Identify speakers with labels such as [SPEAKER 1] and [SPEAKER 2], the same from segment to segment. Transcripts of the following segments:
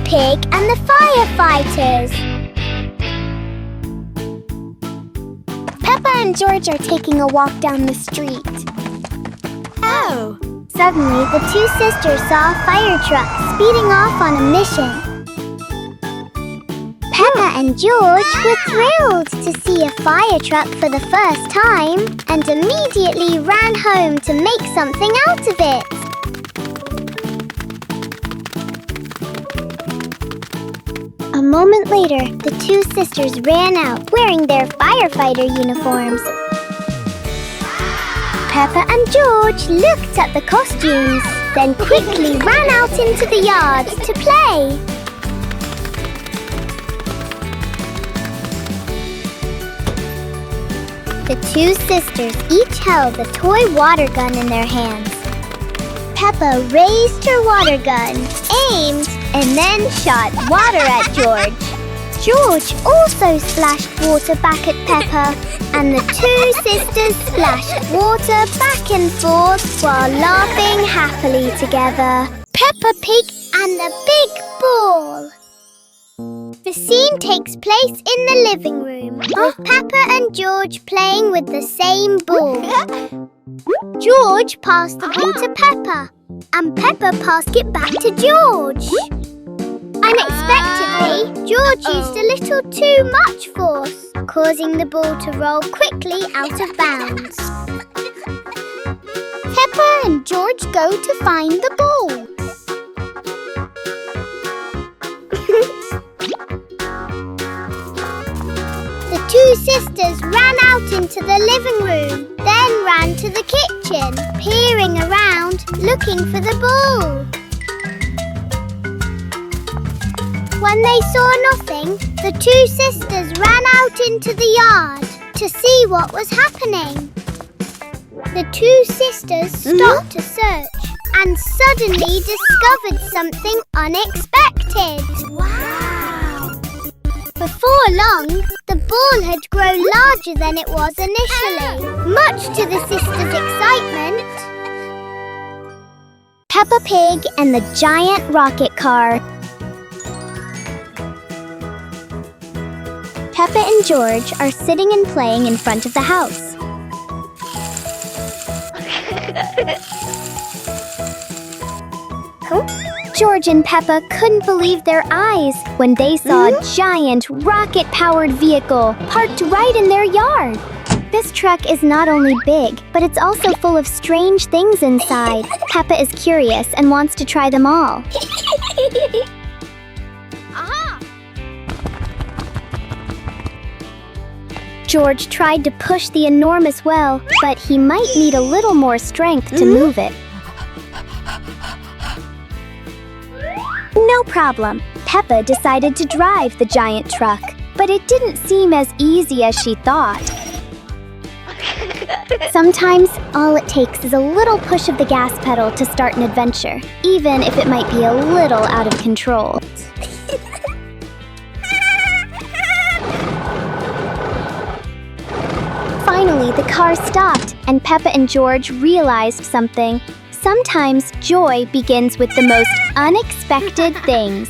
[SPEAKER 1] Pig and the Firefighters. Peppa and George are taking a walk down the street.
[SPEAKER 2] Oh!
[SPEAKER 1] Suddenly, the two sisters saw a fire truck speeding off on a mission. Peppa and George were thrilled to see a fire truck for the first time and immediately ran home to make something out of it. A moment later, the two sisters ran out wearing their firefighter uniforms. Peppa and George looked at the costumes, then quickly ran out into the yard to play. The two sisters each held a toy water gun in their hands. Peppa raised her water gun, aimed, and then shot water at George. George also splashed water back at Peppa, and the two sisters splashed water back and forth while laughing happily together. Peppa Pig and the Big Ball. The scene takes place in the living room, with Peppa and George playing with the same ball. George passed the ball to Peppa, and Peppa passed it back to George. Unexpectedly, George used a little too much force, causing the ball to roll quickly out of bounds. Peppa and George go to find the ball. The two sisters ran out into the living room, then ran to the kitchen, peering around, looking for the ball. When they saw nothing, the two sisters ran out into the yard to see what was happening. The two sisters stopped to search and suddenly discovered something unexpected. Wow! Before long, the ball had grown larger than it was initially, much to the sisters' excitement. Peppa Pig and the Giant Rocket Car. Peppa and George are sitting and playing in front of the house. George and Peppa couldn't believe their eyes when they saw a giant rocket-powered vehicle parked right in their yard. This truck is not only big, but it's also full of strange things inside. Peppa is curious and wants to try them all. George tried to push the enormous well, but he might need a little more strength to move it. No problem. Peppa decided to drive the giant truck, but it didn't seem as easy as she thought. Sometimes, all it takes is a little push of the gas pedal to start an adventure, even if it might be a little out of control. Finally, the car stopped, and Peppa and George realized something. Sometimes joy begins with the most unexpected things.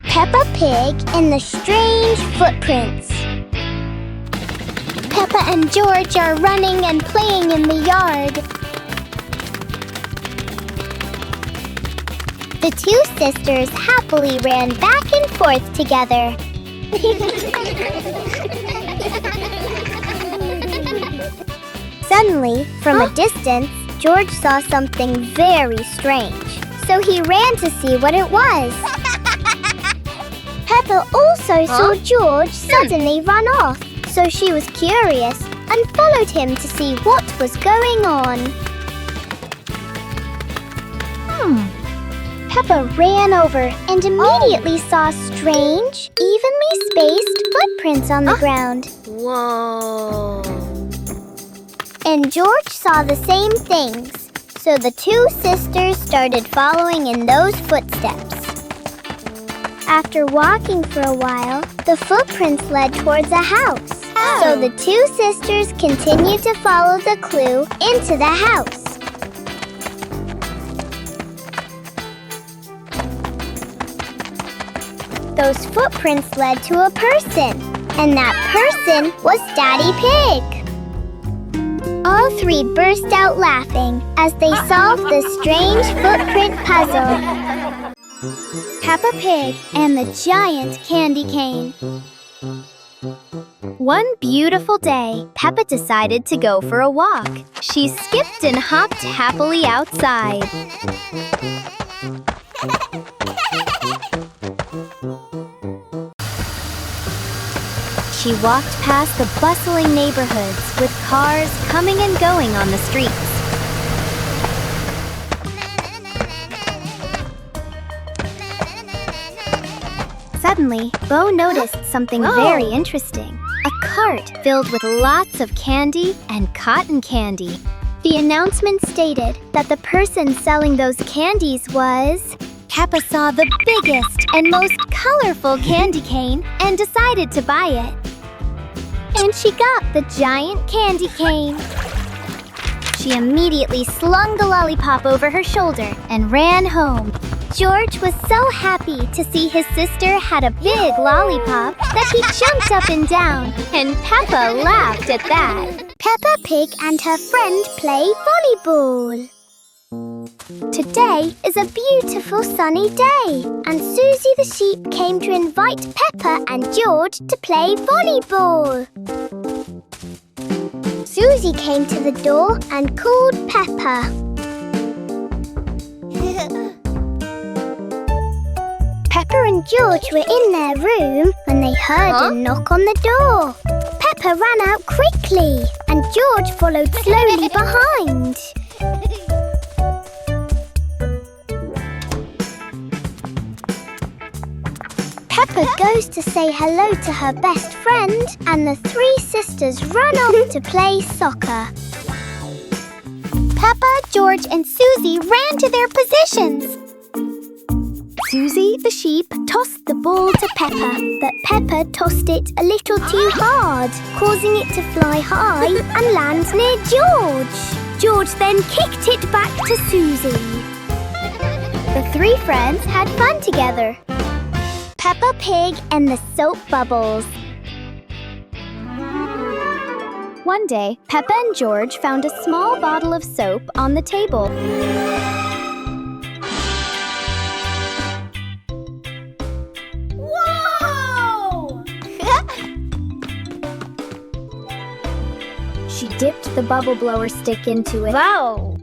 [SPEAKER 1] Peppa Pig and the Strange Footprints. Peppa and George are running and playing in the yard. The two sisters happily ran back and forth together. Suddenly, from a distance, George saw something very strange, so he ran to see what it was. Peppa also saw George suddenly run off, so she was curious and followed him to see what was going on. Peppa ran over and immediately saw strange, evenly spaced footprints on the ground.
[SPEAKER 2] Whoa!
[SPEAKER 1] And George saw the same things, so the two sisters started following in those footsteps. After walking for a while, the footprints led towards a house. So the two sisters continued to follow the clue into the house. Those footprints led to a person, and that person was Daddy Pig. All three burst out laughing as they solved the strange footprint puzzle. Peppa Pig and the giant candy cane. One beautiful day, Peppa decided to go for a walk. She skipped and hopped happily outside. She walked past the bustling neighborhoods with cars coming and going on the streets. Suddenly, Bo noticed something very interesting. A cart filled with lots of candy and cotton candy. The announcement stated that the person selling those candies was... Peppa saw the biggest and most colorful candy cane and decided to buy it. And she got the giant candy cane. She immediately slung the lollipop over her shoulder and ran home. George was so happy to see his sister had a big lollipop that he jumped up and down, and Peppa laughed at that. Peppa Pig and her friend play volleyball. Today is a beautiful sunny day, and Susie the sheep came to invite Peppa and George to play volleyball. Susie came to the door and called Peppa. Peppa and George were in their room when they heard a knock on the door. Peppa ran out quickly, and George followed slowly behind. Peppa goes to say hello to her best friend, and the three sisters run off to play soccer. Peppa, George, and Susie ran to their positions. Susie, the sheep, tossed the ball to Peppa, but Peppa tossed it a little too hard, causing it to fly high and land near George. George then kicked it back to Susie. The three friends had fun together. Peppa Pig and the Soap Bubbles. One day, Peppa and George found a small bottle of soap on the table.
[SPEAKER 2] Whoa!
[SPEAKER 1] She dipped the bubble blower stick into it.
[SPEAKER 2] Wow!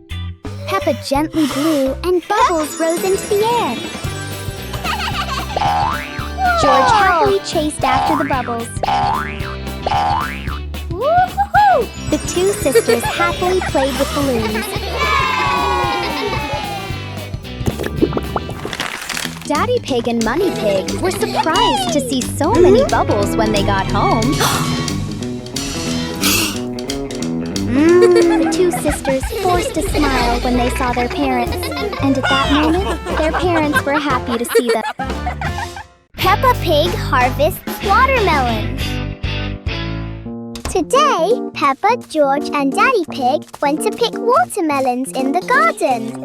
[SPEAKER 1] Peppa gently blew and bubbles rose into the air. George happily chased after the bubbles.
[SPEAKER 2] Woo-hoo-hoo!
[SPEAKER 1] The two sisters happily played with balloons. Daddy Pig and Mummy Pig were surprised to see so many bubbles when they got home. The two sisters forced a smile when they saw their parents, and at that moment, their parents were happy to see them. Peppa Pig harvests watermelons. Today, Peppa, George, and Daddy Pig went to pick watermelons in the garden.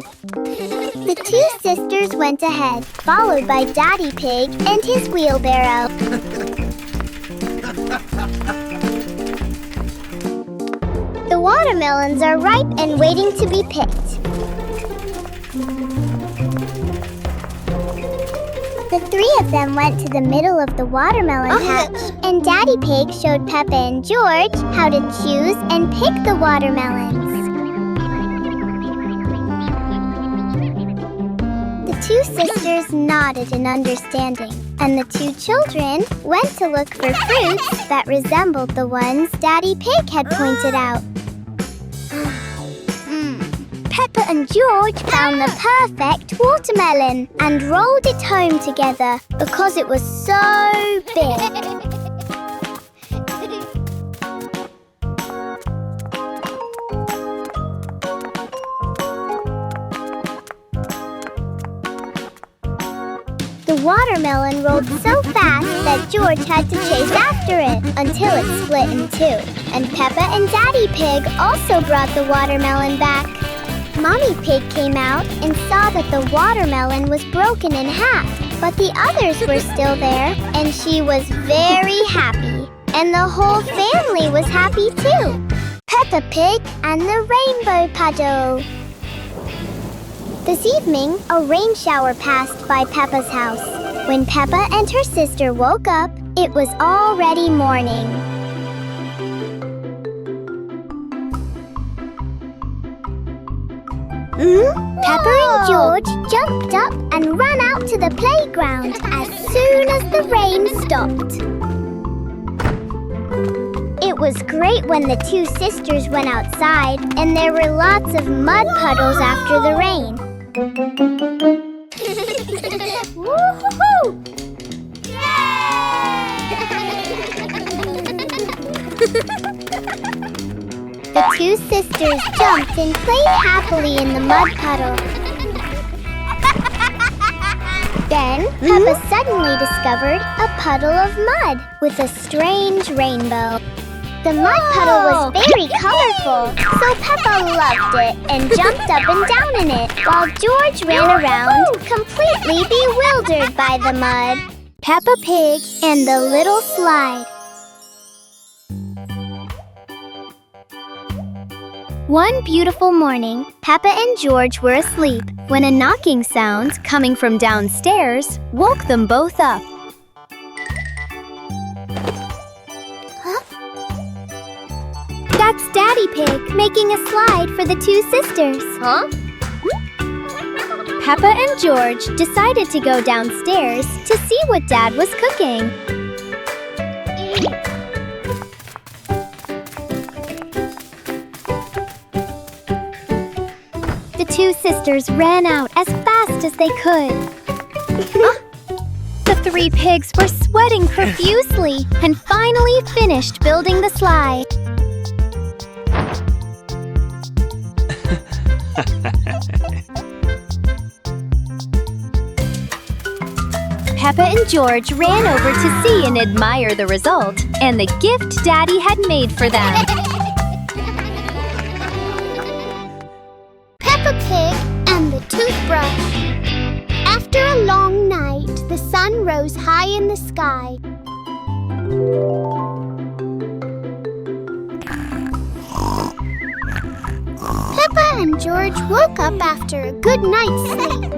[SPEAKER 1] The two sisters went ahead, followed by Daddy Pig and his wheelbarrow. The watermelons are ripe and waiting to be picked. The three of them went to the middle of the watermelon patch, and Daddy Pig showed Peppa and George how to choose and pick the watermelons. The two sisters nodded in understanding, and the two children went to look for fruits that resembled the ones Daddy Pig had pointed out. Peppa and George found the perfect watermelon and rolled it home together because it was so big. The watermelon rolled so fast that George had to chase after it until it split in two. And Peppa and Daddy Pig also brought the watermelon back. Mommy Pig came out and saw that the watermelon was broken in half, but the others were still there, and she was very happy. And the whole family was happy too. Peppa Pig and the Rainbow Puddle. This evening, a rain shower passed by Peppa's house. When Peppa and her sister woke up, it was already morning. Peppa and George jumped up and ran out to the playground as soon as the rain stopped. It was great when the two sisters went outside and there were lots of mud puddles after the rain.
[SPEAKER 2] Woo-hoo-hoo!
[SPEAKER 1] The two sisters jumped and played happily in the mud puddle. Then, Peppa suddenly discovered a puddle of mud with a strange rainbow. The mud puddle was very colorful, so Peppa loved it and jumped up and down in it, while George ran around, completely bewildered by the mud. Peppa Pig and the Little Slide. One beautiful morning, Peppa and George were asleep when a knocking sound coming from downstairs woke them both up. Huh? That's Daddy Pig making a slide for the two sisters.
[SPEAKER 2] Huh?
[SPEAKER 1] Peppa and George decided to go downstairs to see what Dad was cooking. The two sisters ran out as fast as they could. The three pigs were sweating profusely and finally finished building the slide. Peppa and George ran over to see and admire the result and the gift Daddy had made for them. Peppa Pig and the Toothbrush. After a long night, the sun rose high in the sky. Peppa and George woke up after a good night's sleep.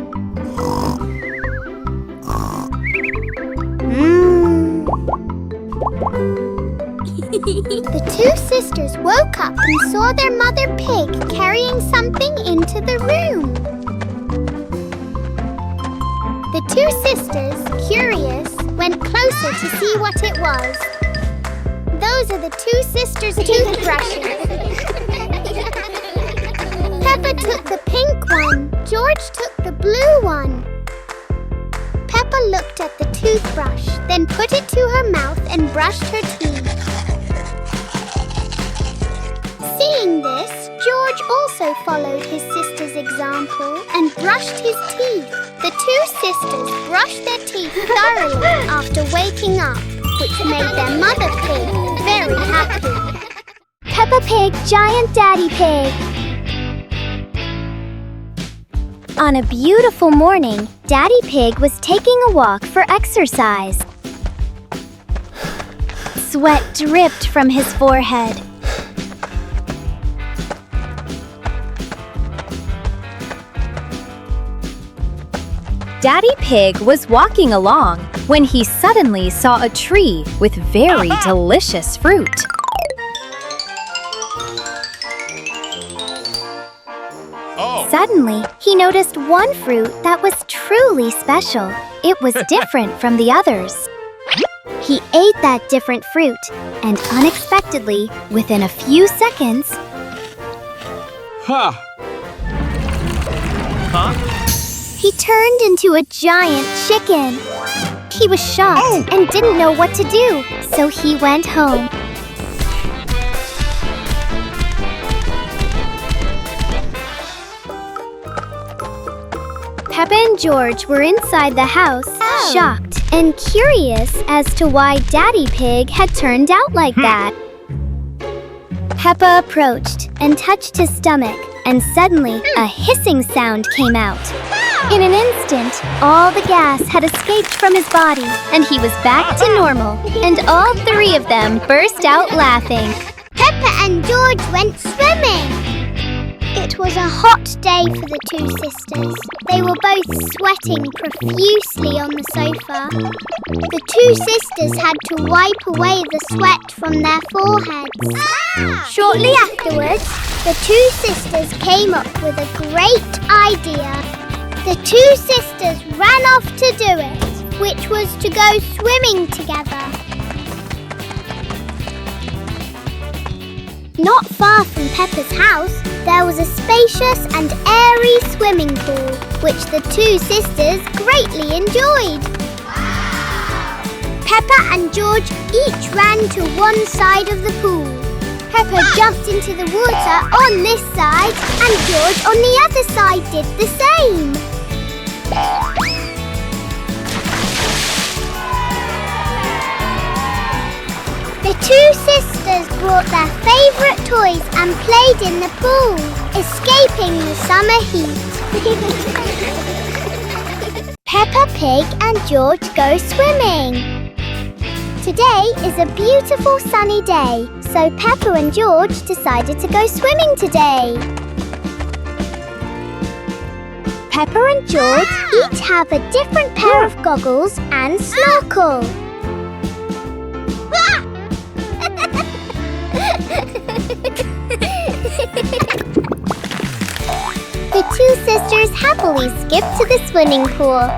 [SPEAKER 1] The two sisters woke up and saw their mother pig carrying something into the room. The two sisters, curious, went closer to see what it was. Those are the two sisters' toothbrushes. Peppa took the pink one, George took the blue one. Peppa looked at the toothbrush, then put it to her mouth and brushed her teeth. Seeing this, George also followed his sister's example and brushed his teeth. The two sisters brushed their teeth thoroughly after waking up, which made their mother pig very happy. Peppa Pig, Giant Daddy Pig. On a beautiful morning, Daddy Pig was taking a walk for exercise. Sweat dripped from his forehead.
[SPEAKER 3] Daddy Pig was walking along when he suddenly saw a tree with very delicious fruit.
[SPEAKER 1] Suddenly, he noticed one fruit that was truly special. It was different from the others. He ate that different fruit, and unexpectedly, within a few seconds, he turned into a giant chicken. He was shocked and didn't know what to do, so he went home. Peppa and George were inside the house, shocked and curious as to why Daddy Pig had turned out like that. Peppa approached and touched his stomach, and suddenly a hissing sound came out. In an instant, all the gas had escaped from his body, and he was back to normal, and all three of them burst out laughing.
[SPEAKER 2] Peppa and George went swimming. It was a hot day for the two sisters. They were both sweating profusely on the sofa. The two sisters had to wipe away the sweat from their foreheads. Shortly afterwards, the two sisters came up with a great idea. The two sisters ran off to do it, which was to go swimming together. Not far from Peppa's house, there was a spacious and airy swimming pool, which the two sisters greatly enjoyed. Peppa and George each ran to one side of the pool. Peppa jumped into the water on this side, and George on the other side did the same. The two sisters brought their favourite toys and played in the pool, escaping the summer heat. Peppa Pig and George go swimming. Today is a beautiful sunny day, so Peppa and George decided to go swimming today. Peppa and George each have a different pair of goggles and snorkel. The two sisters happily skipped to the swimming pool.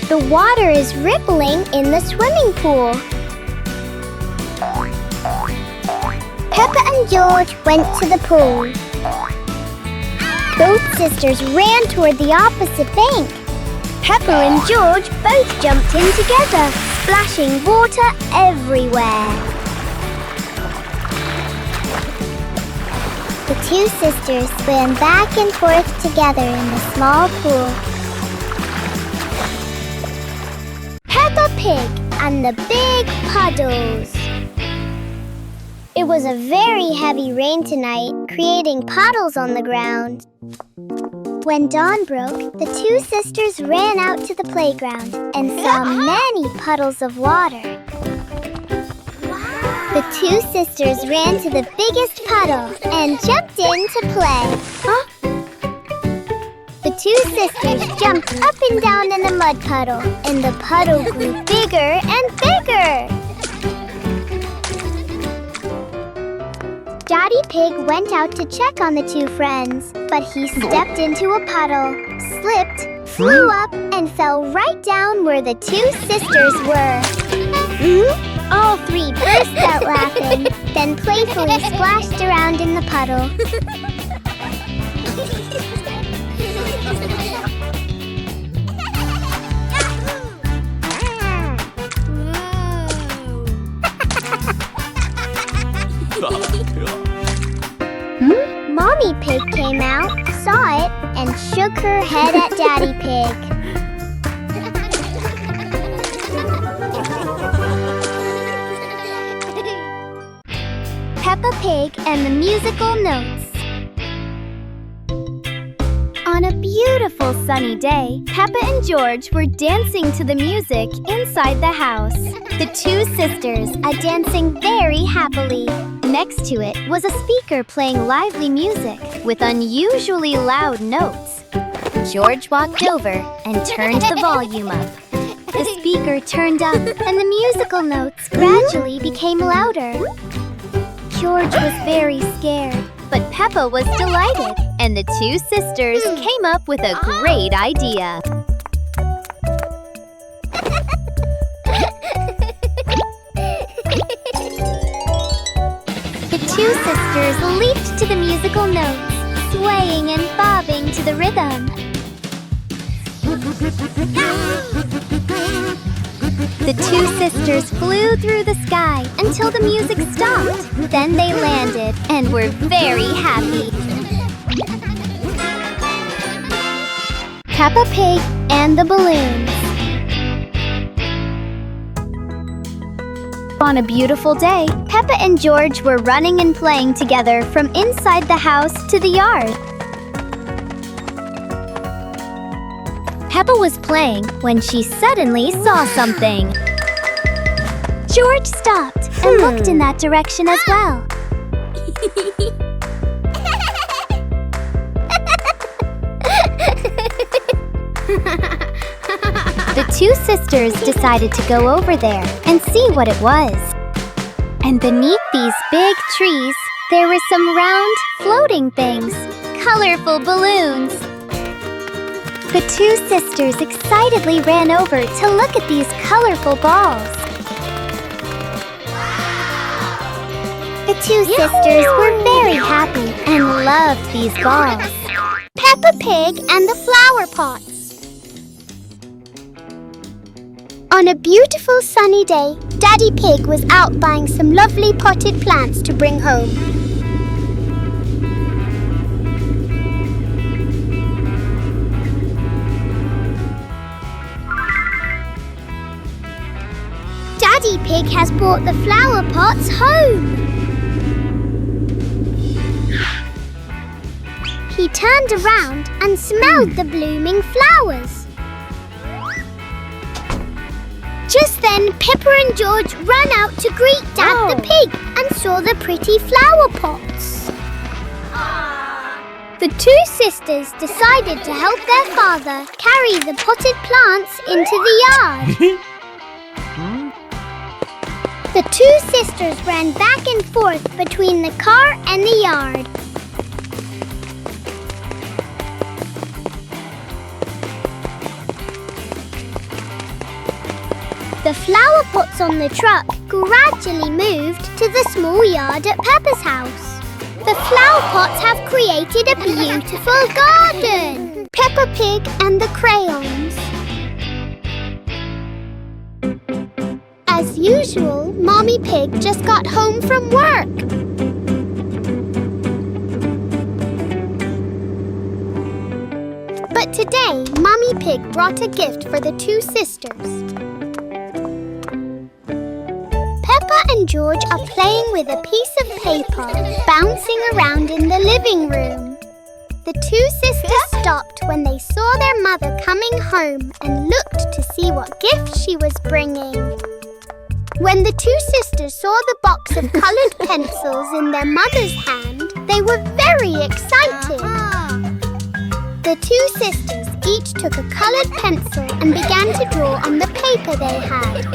[SPEAKER 2] The water is rippling in the swimming pool. Peppa and George went to the pool. Both sisters ran toward the opposite bank. Peppa and George both jumped in together, splashing water everywhere. The two sisters swam back and forth together in the small pool. Peppa Pig and the Big Puddles. It was a very heavy rain tonight, creating puddles on the ground. When dawn broke, the two sisters ran out to the playground and saw many puddles of water. The two sisters ran to the biggest puddle and jumped in to play. The two sisters jumped up and down in the mud puddle, and the puddle grew bigger and bigger. Daddy Pig went out to check on the two friends, but he stepped into a puddle, slipped, flew up, and fell right down where the two sisters were. All three burst out laughing, then playfully splashed around in the puddle. Mommy Pig came out, saw it, and shook her head at Daddy Pig. Peppa Pig and the Musical Notes. On a beautiful sunny day, Peppa and George were dancing to the music inside the house. The two sisters are dancing very happily. Next to it was a speaker playing lively music with unusually loud notes. George walked over and turned the volume up. The speaker turned up and the musical notes gradually became louder. George was very scared, but Peppa was delighted, and the two sisters came up with a great idea. The two sisters leaped to the musical notes, swaying and bobbing to the rhythm. The two sisters flew through the sky until the music stopped. Then they landed and were very happy. Peppa Pig and the Balloons. On a beautiful day, Peppa and George were running and playing together from inside the house to the yard. Peppa was playing when she suddenly saw something. George stopped and looked in that direction as well. The two sisters decided to go over there and see what it was. And beneath these big trees, there were some round, floating things, colorful balloons. The two sisters excitedly ran over to look at these colorful balls.
[SPEAKER 1] The two sisters were very happy and loved these balls. Peppa Pig and the Flower Pots. On a beautiful sunny day, Daddy Pig was out buying some lovely potted plants to bring home. Daddy Pig has brought the flower pots home. He turned around and smelled the blooming flowers. Just then, Peppa and George ran out to greet Dad the Pig and saw the pretty flower pots. The two sisters decided to help their father carry the potted plants into the yard. The two sisters ran back and forth between the car and the yard. The flower pots on the truck gradually moved to the small yard at Peppa's house. The flower pots have created a beautiful garden. Peppa Pig and the crayons. As usual, Mommy Pig just got home from work. But today, Mommy Pig brought a gift for the two sisters. Peppa and George are playing with a piece of paper, bouncing around in the living room. The two sisters stopped when they saw their mother coming home and looked to see what gift she was bringing. When the two sisters saw the box of coloured pencils in their mother's hand, they were very excited. The two sisters each took a coloured pencil and began to draw on the paper they had.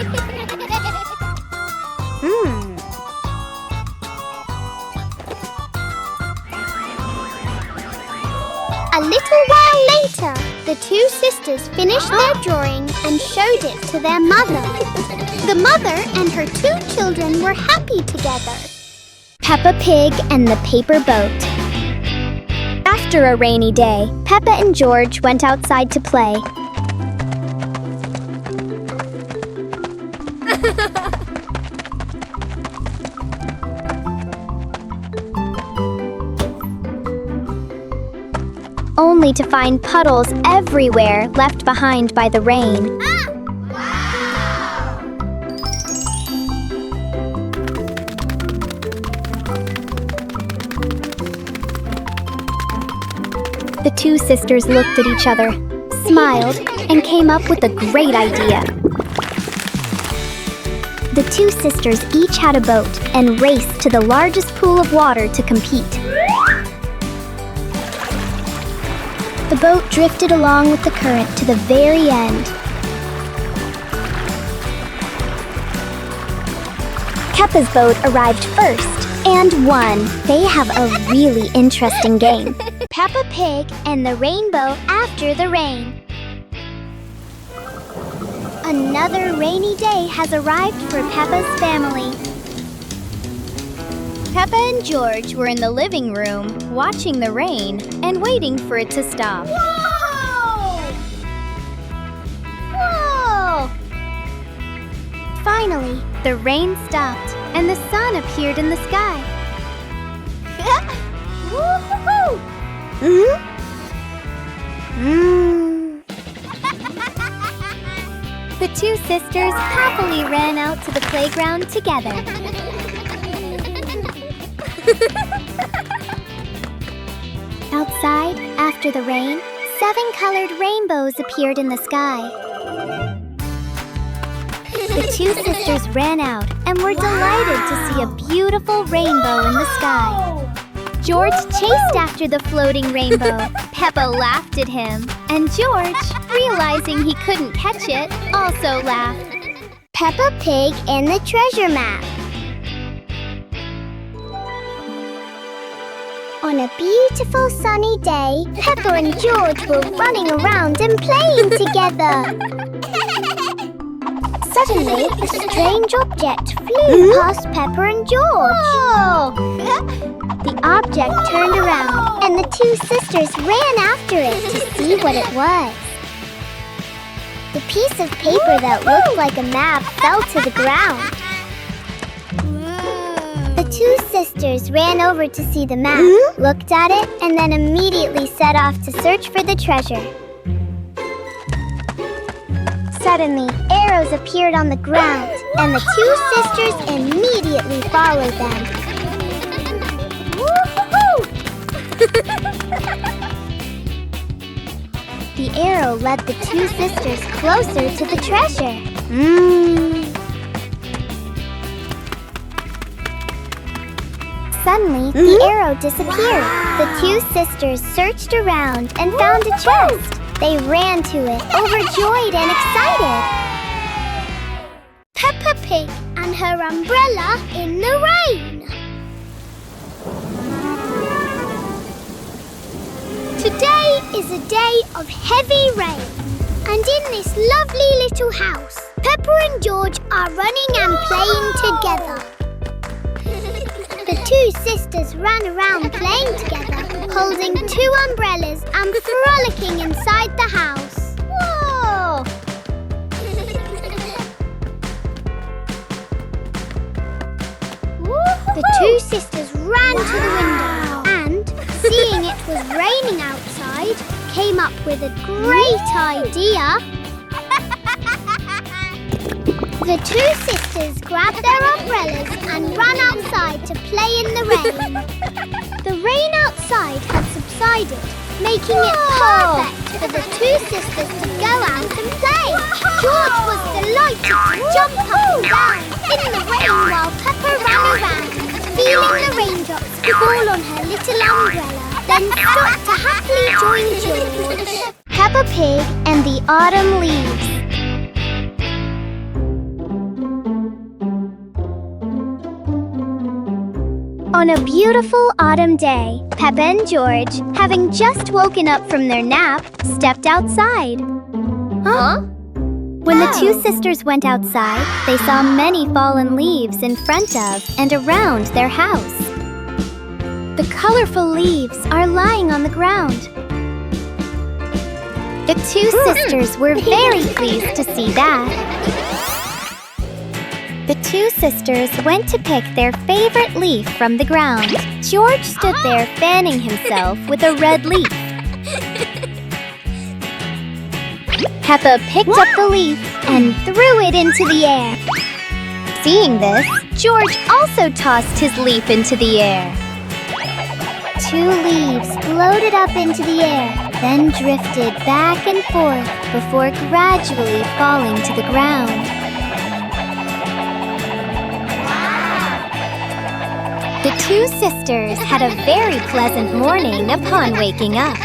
[SPEAKER 1] A little while later, the two sisters finished their drawing and showed it to their mother. The mother and her two children were happy together.
[SPEAKER 2] Peppa Pig and the Paper Boat. After a rainy day, Peppa and George went outside to play. Only to find puddles everywhere left behind by the rain. The two sisters looked at each other, smiled, and came up with a great idea. The two sisters each had a boat and raced to the largest pool of water to compete. The boat drifted along with the current to the very end. Peppa's boat arrived first and won. They have a really interesting game. Peppa Pig and the Rainbow After the Rain. Another rainy day has arrived for Peppa's family. Peppa and George were in the living room, watching the rain and waiting for it to stop.
[SPEAKER 1] Whoa! Whoa!
[SPEAKER 2] Finally, the rain stopped and the sun appeared in the sky.
[SPEAKER 1] Woo-hoo-hoo!
[SPEAKER 2] The two sisters happily ran out to the playground together. Outside, after the rain, 7 colored rainbows appeared in the sky. The two sisters ran out and were delighted to see a beautiful rainbow in the sky. George chased after the floating rainbow. Peppa laughed at him, and George, realizing he couldn't catch it, also laughed.
[SPEAKER 1] Peppa Pig and the treasure map. On a beautiful sunny day, Peppa and George were running around and playing together. Suddenly, a strange object flew past Peppa and George.
[SPEAKER 2] Oh!
[SPEAKER 1] The object turned around, and the two sisters ran after it to see what it was. The piece of paper that looked like a map fell to the ground. The two sisters ran over to see the map, looked at it, and then immediately set off to search for the treasure. Suddenly, arrows appeared on the ground, and the two sisters immediately followed them. Woo-hoo-hoo! The arrow led the two sisters closer to the treasure. Suddenly, the arrow disappeared. The two sisters searched around and found a chest. They ran to it, overjoyed and excited. Peppa Pig and her umbrella in the rain. Today is a day of heavy rain. And in this lovely little house, Peppa and George are running and playing together. The two sisters ran around playing together, holding 2 umbrellas and frolicking inside the house.
[SPEAKER 2] Whoa!
[SPEAKER 1] The two sisters ran to the window and, seeing it was raining outside, came up with a great idea. The two sisters grabbed their umbrellas and ran outside to play in the rain. The rain outside had subsided, making it perfect for the two sisters to go out and play. George was delighted to jump up and down in the rain while Peppa ran around, feeling the raindrops fall on her little umbrella, then stopped to happily join George. Peppa Pig and the Autumn Leaves. On a beautiful autumn day, Peppa and George, having just woken up from their nap, stepped outside.
[SPEAKER 2] Huh?
[SPEAKER 1] When the two sisters went outside, they saw many fallen leaves in front of and around their house. The colorful leaves are lying on the ground. The two sisters were very pleased to see that. The two sisters went to pick their favorite leaf from the ground. George stood there fanning himself with a red leaf. Peppa picked up the leaf and threw it into the air. Seeing this, George also tossed his leaf into the air. 2 leaves floated up into the air, then drifted back and forth before gradually falling to the ground. The two sisters had a very pleasant morning upon waking up.